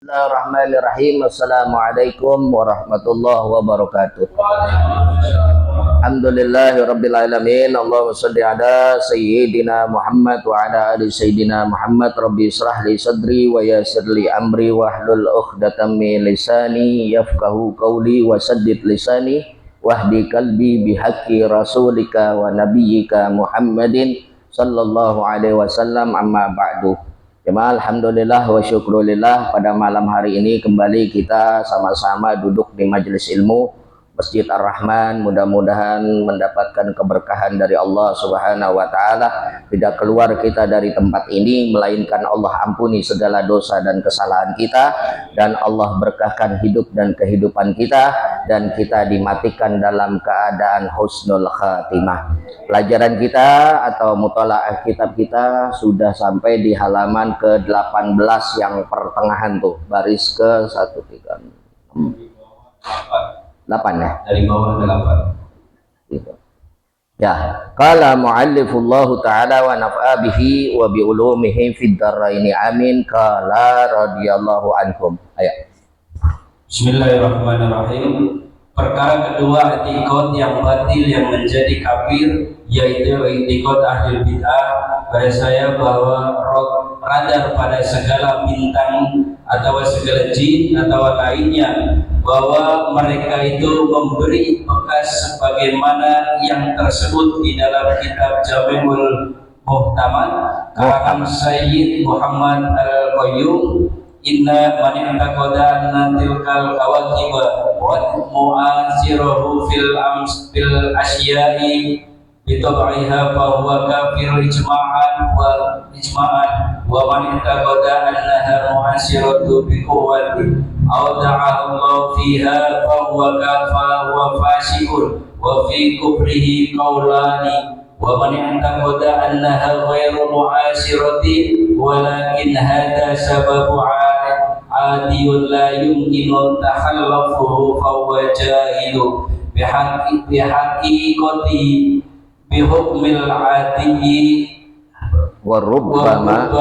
Bismillahirrahmanirrahim. Assalamualaikum warahmatullahi wabarakatuh. Alhamdulillahirabbil alamin. Allahumma shalli ala sayyidina Muhammad wa ala ali sayyidina Muhammad. Rabbi israh li sadri wa yassir li amri wahlul 'uqdatam min lisani yafqahu qawli wa saddid lisani wahdi qalbi bihaqqi rasulika wa nabiyyika Muhammadin sallallahu alaihi wasallam, amma ba'du. Jemaah, alhamdulillah wa syukrulillah, pada malam hari ini kembali kita sama-sama duduk di majelis ilmu Masjid Ar-Rahman. Mudah-mudahan mendapatkan keberkahan dari Allah Subhanahu wa taala. Tidak keluar kita dari tempat ini melainkan Allah ampuni segala dosa dan kesalahan kita, dan Allah berkahkan hidup dan kehidupan kita, dan kita dimatikan dalam keadaan husnul khatimah. Pelajaran kita atau mutalaah kitab kita sudah sampai di halaman ke-18 yang pertengahan tuh, baris ke 1, 3, 8 ya, dari bawah ke 8 gitu. Ya, qala muallifullahu ta'ala wa naf'a bihi wa bi ulumihi fid daraini amin. Qala radhiyallahu anhum. Ayo. Bismillahirrahmanirrahim. Perkara kedua, i'tiqad yang batil yang menjadi kafir, yaitu i'tiqad ahli bid'ah pada saya bahwa roh radar pada segala bintang atau segala jin atau lainnya, bahwa mereka itu memberi bekas sebagaimana yang tersebut di dalam kitab Jami'ul Muhtamad karangan Sayyid Muhammad Al-Qayyum. Inna man i'taqada anna tilkal kawakiba wa mu'asirahu fil asya'i bitab'iha fa huwa kafir ijma'an wa man i'taqada annaha mu'asiratu bi quwwati aw da'a Allah fiha fa huwa kafir wa fasiqun wa fi kufrihi qawlani wa man i'taqada annaha ghairu mu'asirati walakin hadha sababu adiyun la yumkinu takhallafuhu fa huwa jahilu bihaqiqati bihukmil adiyyi wa rubbama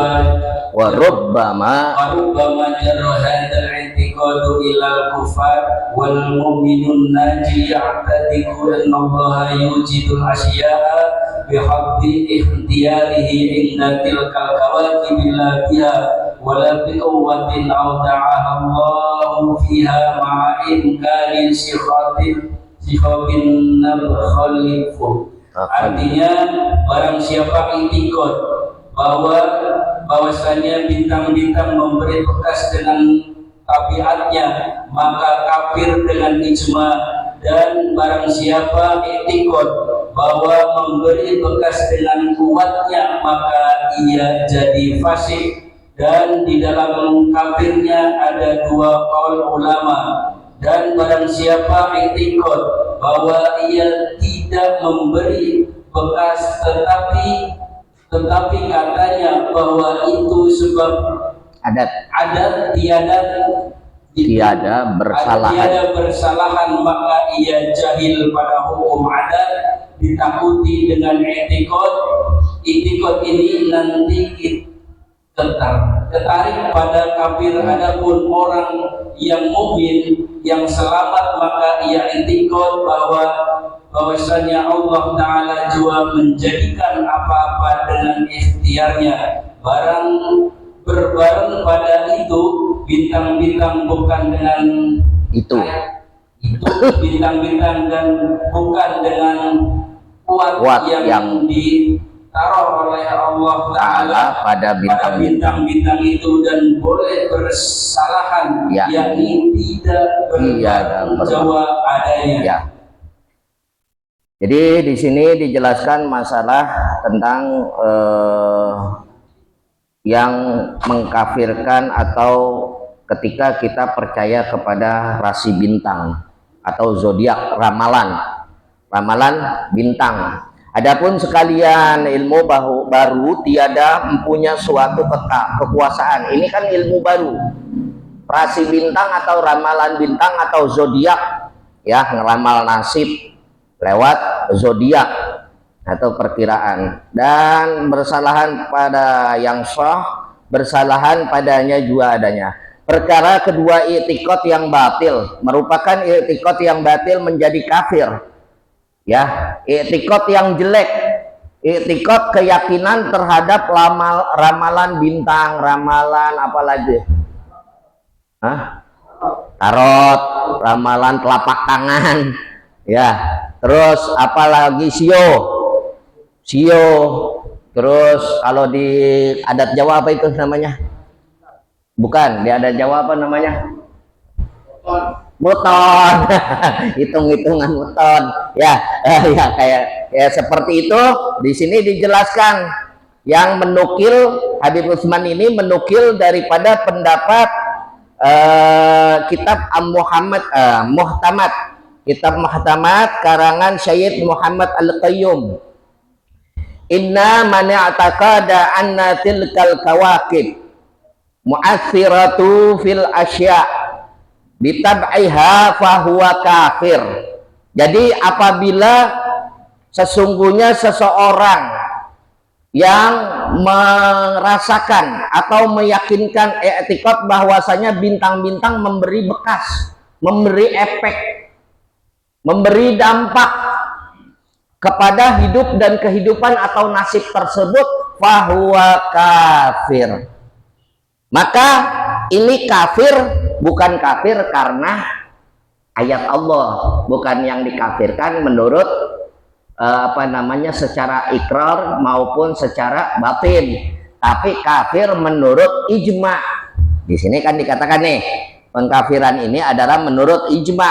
jarra hadzal i'tiqadu ilal kufar wal mu'minun naji ya'tadiku anna Allah yujidul asya'a bihabdi ikhtiyarihi inda tilkal kawakib la biha wala biquwwatin aw da'aha Allah fiha ma'a inkari sikhatin nabkhalifu. Artinya, barang siapa i'tiqad bahwasanya bintang-bintang memberi bekas dengan tabiatnya, maka kafir dengan ijma. Dan barang siapa i'tiqad bahwa memberi bekas dengan kuatnya, maka ia jadi fasik. Dan di dalam kafirnya ada dua qaul ulama. Dan barang siapa i'tiqad bahwa ia tidak memberi bekas, tetapi katanya bahwa itu sebab adat tiada bersalahan, maka ia jahil pada hukum adat. Ditakuti dengan i'tiqad ini nanti tertarik pada kafir. Adapun orang yang mukmin yang selamat, maka ia i'tiqad bahwasanya Allah Ta'ala juga menjadikan apa-apa dengan ikhtiarnya. Berbareng pada itu bintang-bintang bukan dengan itu bintang-bintang, dan bukan dengan kuat yang ditaruh oleh Allah Ta'ala pada bintang-bintang itu, dan boleh bersalahan, yakni tidak bertanggung jawab adanya. Jadi di sini dijelaskan masalah tentang yang mengkafirkan atau ketika kita percaya kepada rasi bintang atau zodiak, ramalan bintang. Adapun sekalian ilmu baru tiada mempunyai suatu kekuasaan. Ini kan ilmu baru, rasi bintang atau ramalan bintang atau zodiak, ya, ngeramal nasib lewat zodiak atau perkiraan. Dan bersalahan pada yang sah, bersalahan padanya juga adanya. Perkara kedua, i'tiqad yang batil, merupakan i'tiqad yang batil menjadi kafir. Ya, i'tiqad yang jelek, i'tiqad keyakinan terhadap ramalan bintang, ramalan apalagi? Tarot, ramalan telapak tangan, ya. Terus apalagi sio, terus kalau di adat Jawa apa itu namanya? Bukan, di adat Jawa apa namanya? Muton. Hitung-hitungan muton, ya. Ya kayak seperti itu. Di sini dijelaskan yang menukil Habib Utsman ini menukil daripada pendapat kitab Muhtamad, kitab Muhtamad karangan Syed Muhammad Al-Qayyum. Inna man i'taqada anna tilkal kawakib mu'athiratu fil asya bitab'iha fahuwa kafir. Jadi apabila sesungguhnya seseorang yang merasakan atau meyakinkan i'tiqad bahwasanya bintang-bintang memberi bekas, memberi efek, memberi dampak kepada hidup dan kehidupan atau nasib tersebut, fahuwa kafir. Maka ini kafir, bukan kafir karena ayat Allah, bukan yang dikafirkan menurut secara ikrar maupun secara batin, tapi kafir menurut ijma. Di sini kan dikatakan nih, pengkafiran ini adalah menurut ijma.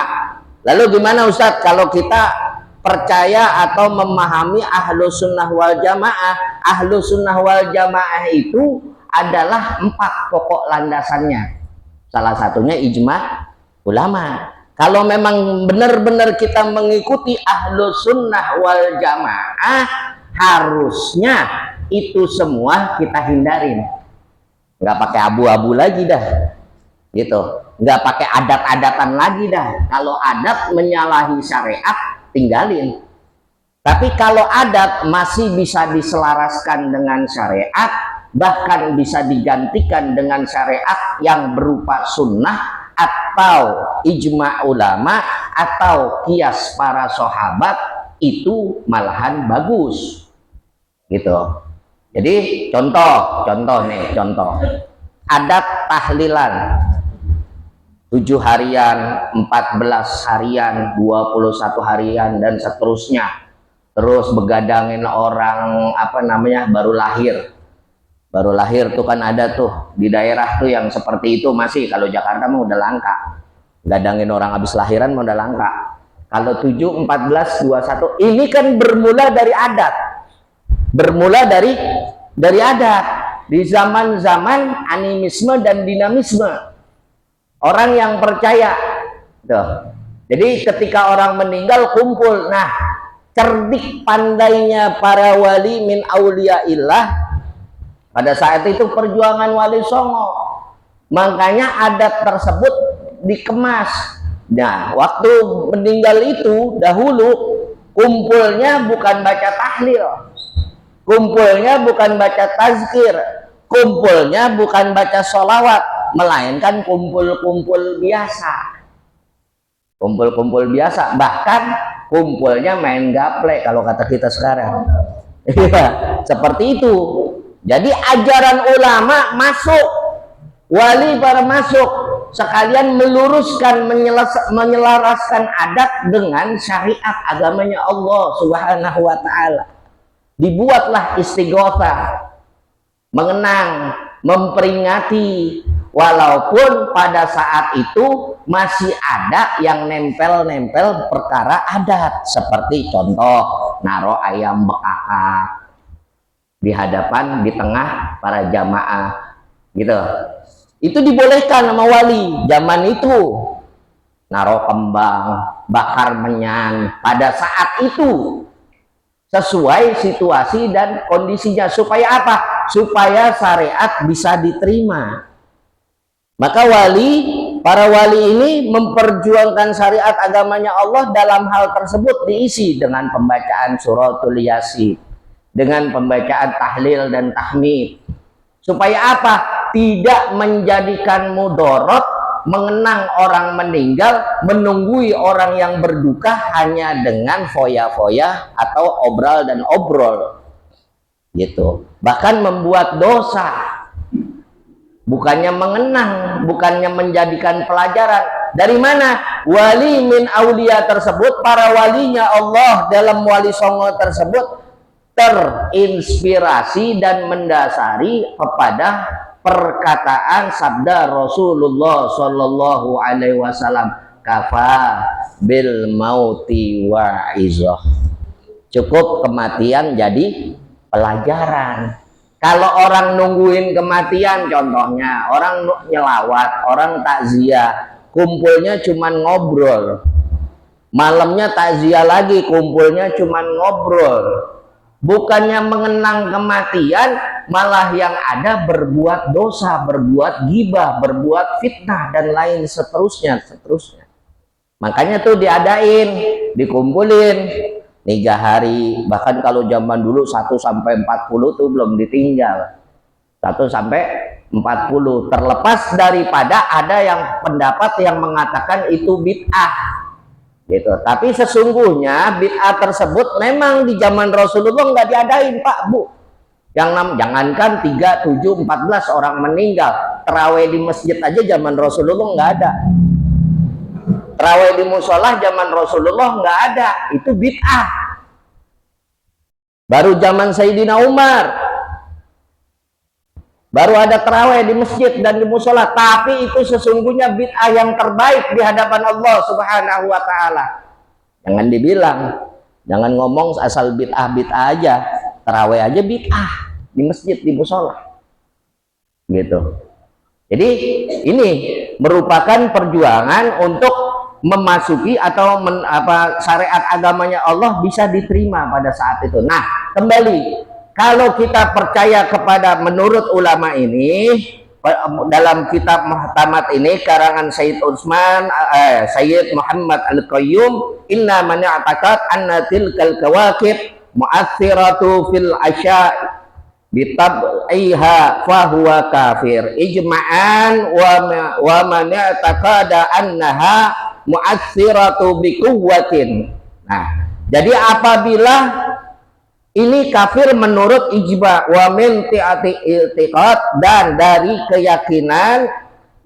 Lalu gimana Ustadz kalau kita percaya atau memahami ahlu sunnah wal jamaah? Ahlu sunnah wal jamaah itu adalah 4 pokok landasannya. Salah satunya ijma ulama. Kalau memang benar-benar kita mengikuti ahlu sunnah wal jamaah, harusnya itu semua kita hindarin. Nggak pakai abu-abu lagi dah, gitu. Nggak pakai adat-adatan lagi dah. Kalau adat menyalahi syariat, tinggalin. Tapi kalau adat masih bisa diselaraskan dengan syariat, bahkan bisa digantikan dengan syariat yang berupa sunnah atau ijma ulama atau kias para sahabat, itu malahan bagus, gitu. Jadi contoh adat tahlilan 7 harian, 14 harian, 21 harian dan seterusnya. Terus begadangin orang baru lahir tuh kan ada tuh di daerah tuh yang seperti itu masih. Kalau Jakarta mah udah langka, gadangin orang habis lahiran mah udah langka. Kalau 7, 14, 21 ini kan bermula dari adat, dari adat di zaman-zaman animisme dan dinamisme orang yang percaya tuh. Jadi ketika orang meninggal kumpul. Nah, cerdik pandainya para wali min auliyaillah pada saat itu perjuangan Wali Songo, makanya adat tersebut dikemas. Nah, waktu meninggal itu dahulu kumpulnya bukan baca tahlil, kumpulnya bukan baca tazkir, kumpulnya bukan baca sholawat, melainkan kumpul-kumpul biasa. Kumpul-kumpul biasa, bahkan kumpulnya main gaple kalau kata kita sekarang. Iya, seperti itu. Jadi ajaran ulama masuk, wali para masuk, sekalian meluruskan, menyelaraskan adat dengan syariat agamanya Allah Subhanahu wa ta'ala. Dibuatlah istighotsah, mengenang, memperingati, walaupun pada saat itu masih ada yang nempel-nempel perkara adat, seperti contoh naruh ayam bekakak di hadapan, di tengah para jamaah, gitu. Itu dibolehkan sama wali zaman itu. Naruh kembang, bakar menyan pada saat itu sesuai situasi dan kondisinya. Supaya apa? Supaya syariat bisa diterima. Maka para wali ini memperjuangkan syariat agamanya Allah. Dalam hal tersebut diisi dengan pembacaan suratul Yasin, dengan pembacaan tahlil dan tahmid. Supaya apa? tidak menjadikan mudorot, mengenang orang meninggal, menunggui orang yang berduka hanya dengan foya-foya atau obral dan obrol gitu. Bahkan membuat dosa, bukannya mengenang, bukannya menjadikan pelajaran. Dari mana? Wali min aulia tersebut, para walinya Allah dalam wali songo tersebut terinspirasi dan mendasari kepada perkataan sabda Rasulullah Shallallahu Alaihi Wasallam, kafa bil mauti wa'izah. Cukup kematian jadi pelajaran. Kalau orang nungguin kematian, contohnya orang nyelawat, orang takziah, kumpulnya cuman ngobrol, malamnya takziah lagi, kumpulnya cuman ngobrol, bukannya mengenang kematian, malah yang ada berbuat dosa, berbuat gibah, berbuat fitnah dan lain seterusnya. Makanya tuh diadain, dikumpulin 3 hari, bahkan kalau zaman dulu 1 sampai 40 tuh belum ditinggal, 1 sampai 40, terlepas daripada ada yang pendapat yang mengatakan itu bid'ah gitu. Tapi sesungguhnya bid'ah tersebut memang di zaman Rasulullah nggak diadain, Pak, Bu. Jangankan 3, 7, 14 orang meninggal, terawih di masjid aja zaman Rasulullah nggak ada. Terawih di musola zaman Rasulullah nggak ada, itu bid'ah. Baru zaman Sayyidina Umar baru ada terawih di masjid dan di musola, tapi itu sesungguhnya bid'ah yang terbaik di hadapan Allah Subhanahu wa Ta'ala. Jangan dibilang, jangan ngomong asal bid'ah aja, terawih aja bid'ah di masjid, di musola, gitu. Jadi ini merupakan perjuangan untuk memasuki atau syariat agamanya Allah bisa diterima pada saat itu. Nah, kembali, kalau kita percaya kepada menurut ulama ini, dalam kitab Muhtamat ini karangan Sayyid Muhammad Al-Qayyum, inna man i'taqad anna tilkal kawakib mu'athiratu fil asya' bitab'iha fahuwa kafir ijma'an wa man i'taqada annaha mu'athiratu biquwwatin. Nah, jadi apabila ini kafir menurut ijma wa min i'tiqad, dan dari keyakinan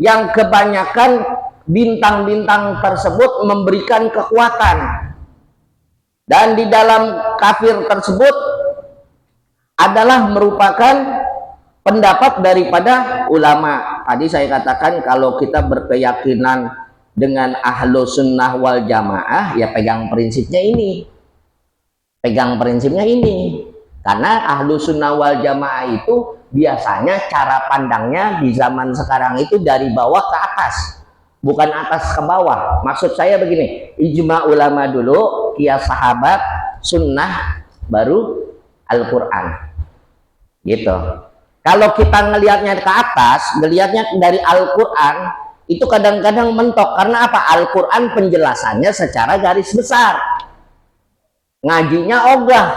yang kebanyakan bintang-bintang tersebut memberikan kekuatan, dan di dalam kafir tersebut adalah merupakan pendapat daripada ulama. Tadi saya katakan kalau kita berkeyakinan dengan ahlu sunnah wal jamaah, ya pegang prinsipnya ini. Karena ahlu sunnah wal jamaah itu biasanya cara pandangnya di zaman sekarang itu dari bawah ke atas, bukan atas ke bawah. Maksud saya begini, ijma ulama dulu, qiyas sahabat, sunnah, baru Al-Quran gitu. Kalau kita ngelihatnya ke atas, ngelihatnya dari Al-Quran, itu kadang-kadang mentok. Karena apa? Al-Quran penjelasannya secara garis besar, ngajinya ogah.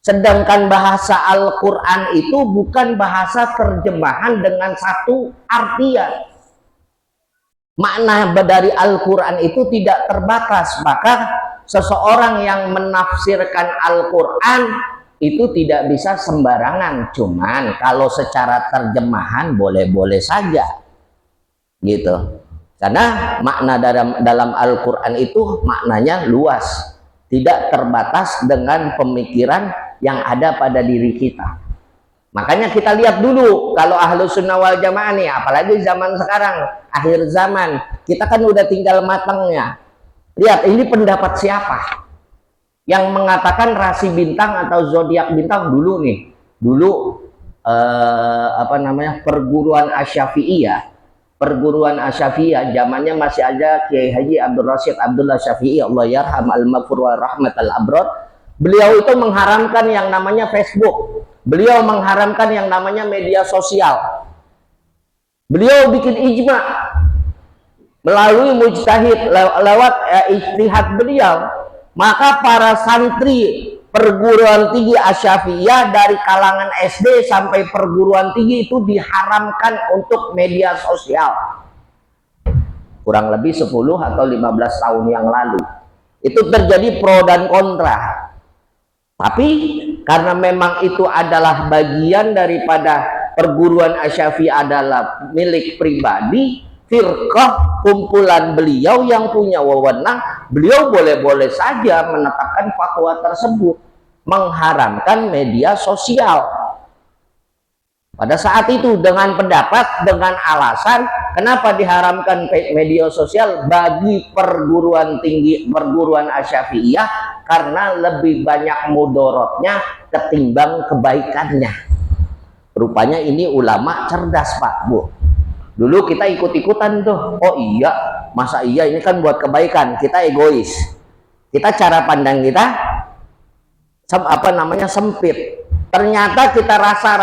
Sedangkan bahasa Al-Quran itu bukan bahasa terjemahan dengan satu artian. Makna dari Al-Quran itu tidak terbatas. Maka seseorang yang menafsirkan Al-Quran itu tidak bisa sembarangan. Cuman kalau secara terjemahan boleh-boleh saja gitu. Karena makna dalam Al-Quran itu maknanya luas, tidak terbatas dengan pemikiran yang ada pada diri kita. Makanya kita lihat dulu, kalau ahlu sunnah wal jamaah nih, apalagi zaman sekarang, akhir zaman, kita kan udah tinggal matangnya. Lihat, ini pendapat siapa yang mengatakan rasi bintang atau zodiak bintang dulu nih. Dulu perguruan Asy-Syafi'iyah. Perguruan Asy-Syafi'iyah zamannya masih ada Kiai Haji Abdul Rasyid Abdullah Syafi'i, Allah yarham al-maghfur wa rahmat al-abrad. Beliau itu mengharamkan yang namanya Facebook. Beliau mengharamkan yang namanya media sosial. Beliau bikin ijma melalui mujtahid lewat ijtihad beliau. Maka para santri perguruan tinggi Asy-Syafi'iyah dari kalangan SD sampai perguruan tinggi itu diharamkan untuk media sosial. Kurang lebih 10 atau 15 tahun yang lalu. Itu terjadi pro dan kontra. Tapi karena memang itu adalah bagian daripada perguruan Asy-Syafi'iyah adalah milik pribadi, firqah kumpulan beliau yang punya wewenang, beliau boleh-boleh saja menetapkan fatwa tersebut mengharamkan media sosial pada saat itu dengan pendapat, dengan alasan kenapa diharamkan media sosial bagi perguruan tinggi, perguruan Asy-Syafi'iyah, karena lebih banyak mudorotnya ketimbang kebaikannya. Rupanya ini ulama cerdas, Pak, Bu. Dulu kita ikut-ikutan tuh, oh iya, masa iya, ini kan buat kebaikan, kita egois, kita cara pandang kita sempit. Ternyata kita rasa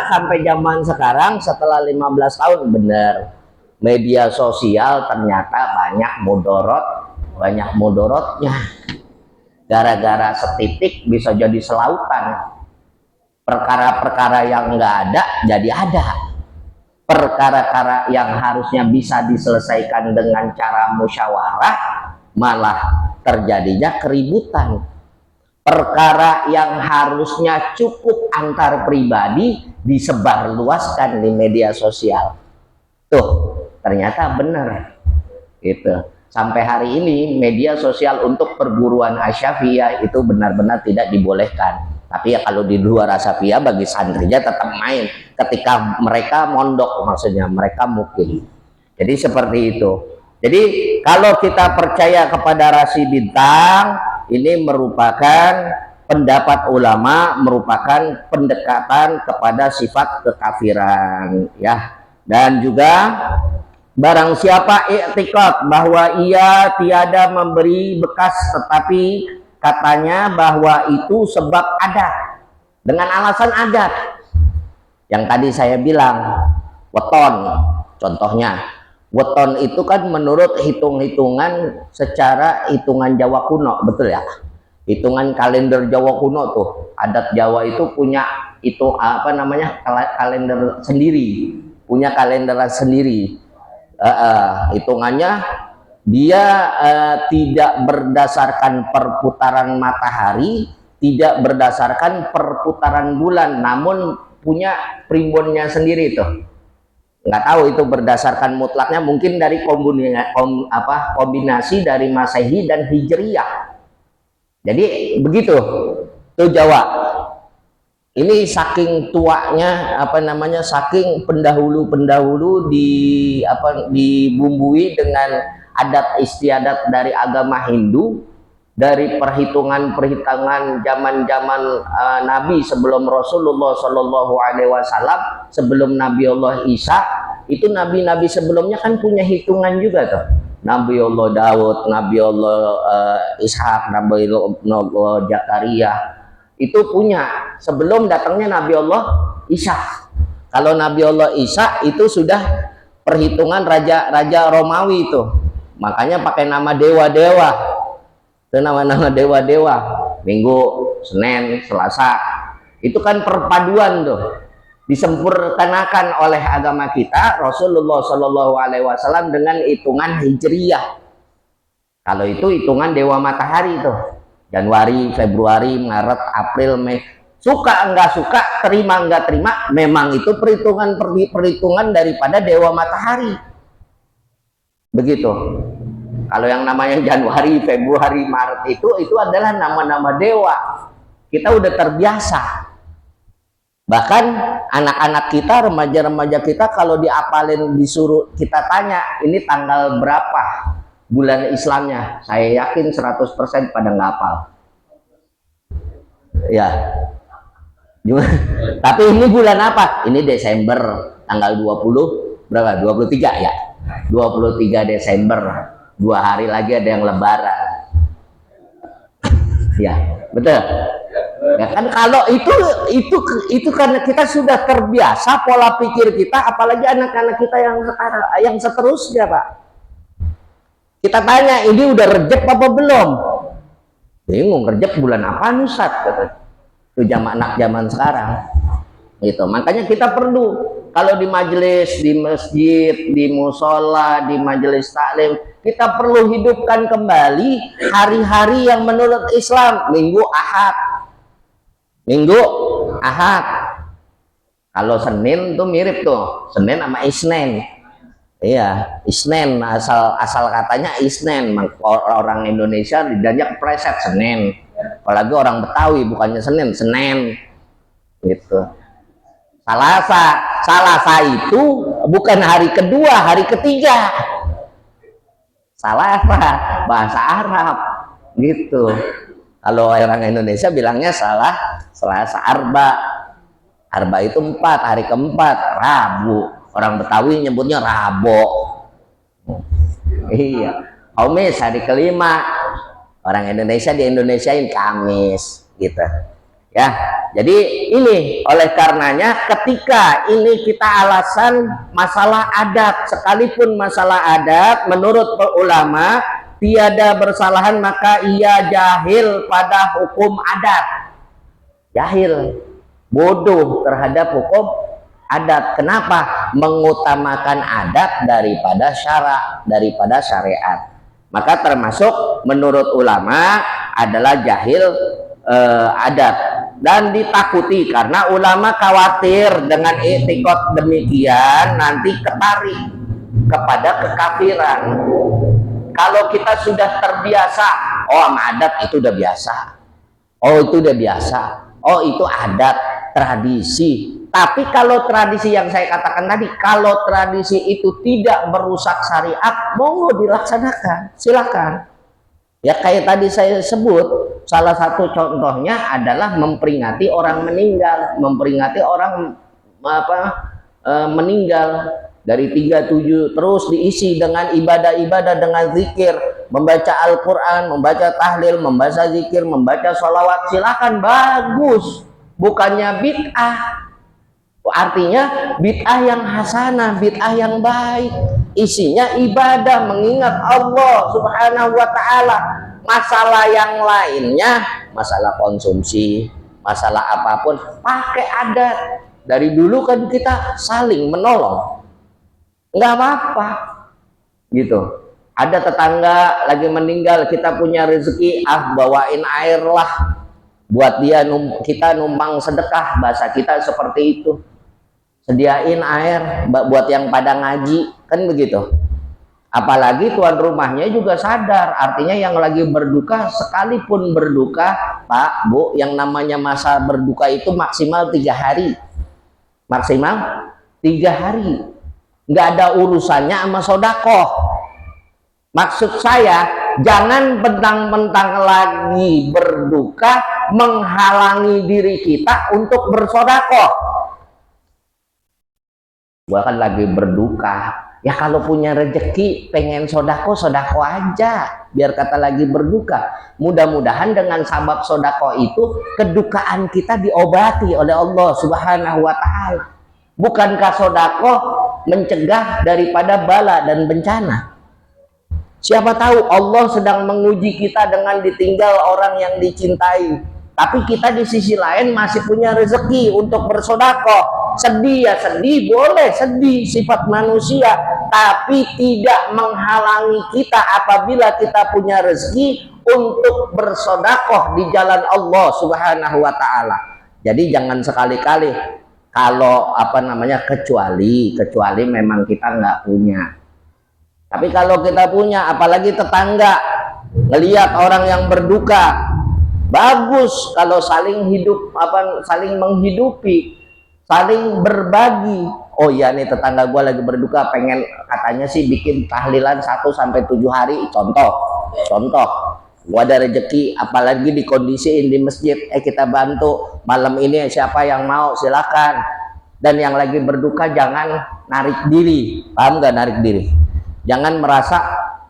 sampai zaman sekarang setelah 15 tahun, benar, media sosial ternyata banyak mudorotnya. Gara-gara setitik bisa jadi selautan. Perkara-perkara yang nggak ada jadi ada. Perkara-perkara yang harusnya bisa diselesaikan dengan cara musyawarah malah terjadinya keributan. Perkara yang harusnya cukup antar pribadi disebarluaskan di media sosial. Tuh, ternyata benar. Gitu. Sampai hari ini media sosial untuk perguruan Asy-Syafi'iyah itu benar-benar tidak dibolehkan. Tapi ya kalau di luar Asy-Syafi'iyah bagi santrinya tetap main ketika mereka mondok, maksudnya mereka mukim. Jadi seperti itu. Jadi kalau kita percaya kepada rasi bintang, ini merupakan pendapat ulama, merupakan pendekatan kepada sifat kekafiran, ya. Dan juga barang siapa i'tiqad bahwa ia tiada memberi bekas, tetapi katanya bahwa itu sebab adat, dengan alasan adat yang tadi saya bilang, weton contohnya. Weton itu kan menurut hitung-hitungan secara hitungan Jawa kuno, betul ya, hitungan kalender Jawa kuno tuh, adat Jawa itu punya itu apa namanya, kalender sendiri, punya kalender sendiri. Hitungannya dia tidak berdasarkan perputaran matahari, tidak berdasarkan perputaran bulan, namun punya primbonnya sendiri tuh. Nggak tahu itu berdasarkan mutlaknya, mungkin dari kombinasi dari Masehi dan Hijriyah. Jadi begitu tuh Jawa. Ini saking tuanya saking pendahulu dibumbui dengan adat istiadat dari agama Hindu, dari perhitungan zaman Nabi sebelum Rasulullah Shallallahu Alaihi Wasallam, sebelum Nabi Allah Isa, itu nabi-nabi sebelumnya kan punya hitungan juga tuh. Nabi Allah Daud, Nabi Allah Ishak, Nabi Allah Zakaria, itu punya sebelum datangnya Nabi Allah Isa. Kalau Nabi Allah Isa itu sudah perhitungan raja Romawi itu, makanya pakai nama dewa-dewa. Itu nama-nama dewa-dewa, Minggu, Senin, Selasa, itu kan perpaduan tuh, disempurnakan oleh agama kita Rasulullah Shallallahu Alaihi Wasallam dengan hitungan Hijriyah. Kalau itu hitungan dewa matahari tuh, Januari, Februari, Maret, April, Mei. Suka enggak suka, terima enggak terima, memang itu perhitungan daripada dewa matahari. Begitu. Kalau yang namanya Januari, Februari, Maret itu adalah nama-nama dewa. Kita udah terbiasa. Bahkan anak-anak kita, remaja-remaja kita kalau diapalin, disuruh kita tanya, ini tanggal berapa bulan Islamnya, saya yakin 100% pada nggak hafal. Ya. Tapi ini bulan apa? Ini Desember, tanggal 20 berapa? 23 ya. 23 Desember. 2 hari lagi ada yang lebaran. Ya, betul. Ya kan, kalau itu karena kita sudah terbiasa pola pikir kita, apalagi anak-anak kita yang sekarang, yang seterusnya, Pak. Kita tanya, ini udah rejep apa belum? Bingung, kerja bulan apa Ustaz? Itu anak zaman sekarang. Gitu. Makanya kita perlu kalau di majelis, di masjid, di musola, di majelis taklim, kita perlu hidupkan kembali hari-hari yang menurut Islam. Minggu Ahad. Minggu Ahad. Kalau Senin tuh mirip tuh, Senin sama Isnin. Iya, Isnin asal katanya Isnin. Orang Indonesia didanjak preset Senin. Apalagi orang Betawi bukannya Senin, Senen. Gitu. Salasa itu bukan hari kedua, hari ketiga. Salasa bahasa Arab. Gitu. Kalau orang Indonesia bilangnya Selasa Arba. Arba itu 4, hari keempat, Rabu. Orang Betawi nyebutnya Rabo. Iya. Kamis hari kelima. Orang Indonesia di Indonesiain Kamis, gitu. Ya. Jadi ini oleh karenanya ketika ini kita alasan masalah adat, sekalipun masalah adat menurut ulama tiada bersalahan maka ia jahil pada hukum adat. Jahil, bodoh terhadap hukum adat. Kenapa? Mengutamakan adat daripada syariat. Maka termasuk menurut ulama adalah jahil adat, dan ditakuti karena ulama khawatir dengan etikot demikian nanti ketarik kepada kekafiran. Kalau kita sudah terbiasa, oh adat itu udah biasa, oh itu udah biasa, oh itu adat, tradisi. Tapi kalau tradisi yang saya katakan tadi, kalau tradisi itu tidak merusak syariat, monggo dilaksanakan, silakan. Ya kayak tadi saya sebut, salah satu contohnya adalah memperingati orang meninggal, memperingati orang meninggal dari 37 terus diisi dengan ibadah-ibadah, dengan zikir, membaca Al-Quran, membaca tahlil, membaca zikir, membaca sholawat, silakan, bagus, bukannya bid'ah. Artinya bid'ah yang hasanah, bid'ah yang baik, isinya ibadah, mengingat Allah Subhanahu wa ta'ala. Masalah yang lainnya, masalah konsumsi, masalah apapun, pakai adat. Dari dulu kan kita saling menolong, nggak apa-apa gitu. Ada tetangga lagi meninggal, kita punya rezeki, bawain air lah buat dia, kita numpang sedekah, bahasa kita seperti itu. Sediain air buat yang pada ngaji, kan begitu. Apalagi tuan rumahnya juga sadar, artinya yang lagi berduka, sekalipun berduka, Pak, Bu, yang namanya masa berduka itu maksimal 3 hari. Maksimal 3 hari. Nggak ada urusannya sama sodakoh. Maksud saya, jangan bentang-bentang lagi berduka menghalangi diri kita untuk bersodakoh. Gua kan lagi berduka, ya kalau punya rezeki pengen sodako aja, biar kata lagi berduka. Mudah-mudahan dengan sabab sodako itu kedukaan kita diobati oleh Allah Subhanahu wa ta'ala. Bukankah sodako mencegah daripada bala dan bencana? Siapa tahu Allah sedang menguji kita dengan ditinggal orang yang dicintai, tapi kita di sisi lain masih punya rezeki untuk bersodako. Sedih ya sedih, boleh sedih, sifat manusia, tapi tidak menghalangi kita apabila kita punya rezeki untuk bersodakoh di jalan Allah Subhanahu wa ta'ala. Jadi jangan sekali-kali kalau kecuali memang kita nggak punya. Tapi kalau kita punya, apalagi tetangga ngelihat orang yang berduka, bagus kalau saling menghidupi, saling berbagi. Oh iya nih tetangga gue lagi berduka, pengen katanya sih bikin tahlilan 1 sampai 7 hari, contoh gua ada rezeki, apalagi dikondisiin di masjid, kita bantu malam ini, siapa yang mau silakan. Dan yang lagi berduka jangan narik diri, paham gak narik diri? Jangan merasa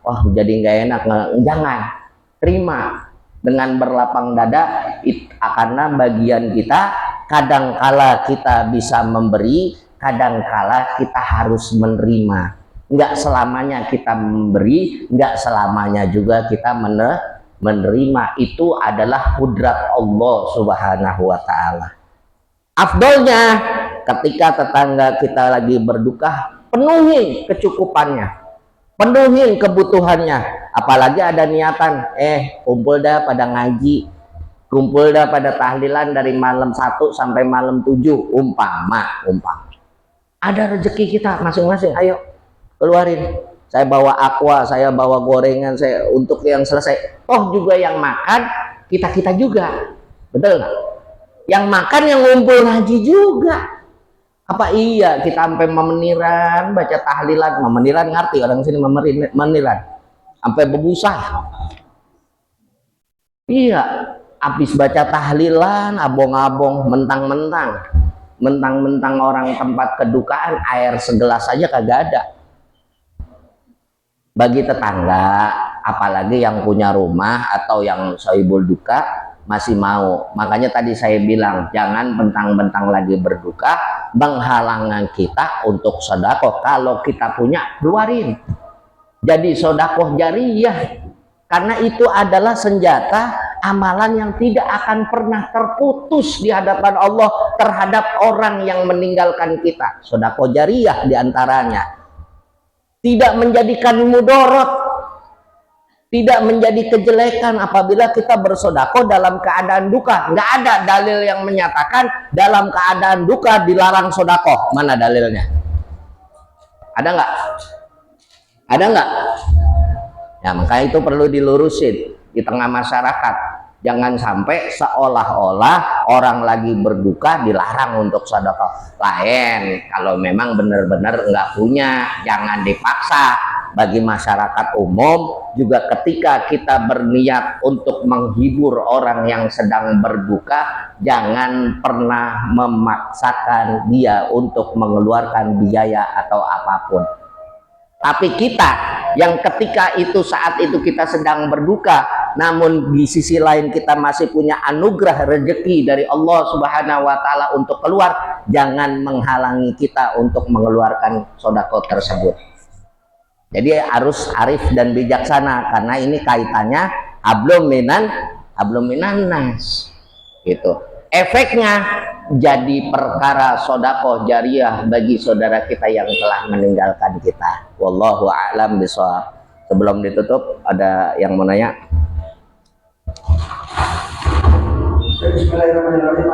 wah jadi nggak enak, jangan, terima dengan berlapang dada, karena bagian kita. Kadangkala kita bisa memberi, kadangkala kita harus menerima. Nggak selamanya kita memberi, nggak selamanya juga kita menerima itu adalah kudrat Allah Subhanahu wa ta'ala. Afdolnya ketika tetangga kita lagi berduka, penuhi kecukupannya, penuhi kebutuhannya. Apalagi ada niatan, kumpul dah pada ngaji, kumpul dah pada tahlilan dari malam 1 sampai malam 7, umpama ada rezeki kita masing-masing, ayo keluarin. Saya bawa aqua, saya bawa gorengan, saya untuk yang selesai. Oh juga yang makan kita juga, betul nggak? Yang makan yang ngumpul ngaji juga. Apa iya kita sampai memeniran, baca tahlilan, memeniran ngerti orang sini memeniran, sampai bebusah. Iya, habis baca tahlilan, abong-abong, mentang-mentang orang tempat kedukaan, air segelas saja kagak ada. Bagi tetangga, apalagi yang punya rumah atau yang sohibul duka, masih mau. Makanya tadi saya bilang, jangan bentang-bentang lagi berduka menghalangi kita untuk sedekah. Kalau kita punya, keluarin. Jadi sedekah jariyah, karena itu adalah senjata amalan yang tidak akan pernah terputus di hadapan Allah terhadap orang yang meninggalkan kita. Sedekah jariyah diantaranya tidak menjadikan mudorot, tidak menjadi kejelekan apabila kita bersedekah dalam keadaan duka. Nggak ada dalil yang menyatakan dalam keadaan duka dilarang sedekah. Mana dalilnya? Ada nggak? Ada nggak? Ya, makanya itu perlu dilurusin di tengah masyarakat. Jangan sampai seolah-olah orang lagi berduka dilarang untuk sedekah. Lain, kalau memang benar-benar nggak punya, jangan dipaksa. Bagi masyarakat umum juga, ketika kita berniat untuk menghibur orang yang sedang berduka, jangan pernah memaksakan dia untuk mengeluarkan biaya atau apapun. Tapi kita yang ketika itu saat itu kita sedang berduka, namun di sisi lain kita masih punya anugerah rezeki dari Allah Subhanahu wa ta'ala untuk keluar, jangan menghalangi kita untuk mengeluarkan sedekah tersebut. Jadi harus arif dan bijaksana, karena ini kaitannya hablum minan nas gitu. Efeknya jadi perkara sedekah jariyah bagi saudara kita yang telah meninggalkan kita. Wallahu a'lam bishawab. Sebelum ditutup, ada yang mau nanya? Bismillahirrahmanirrahim.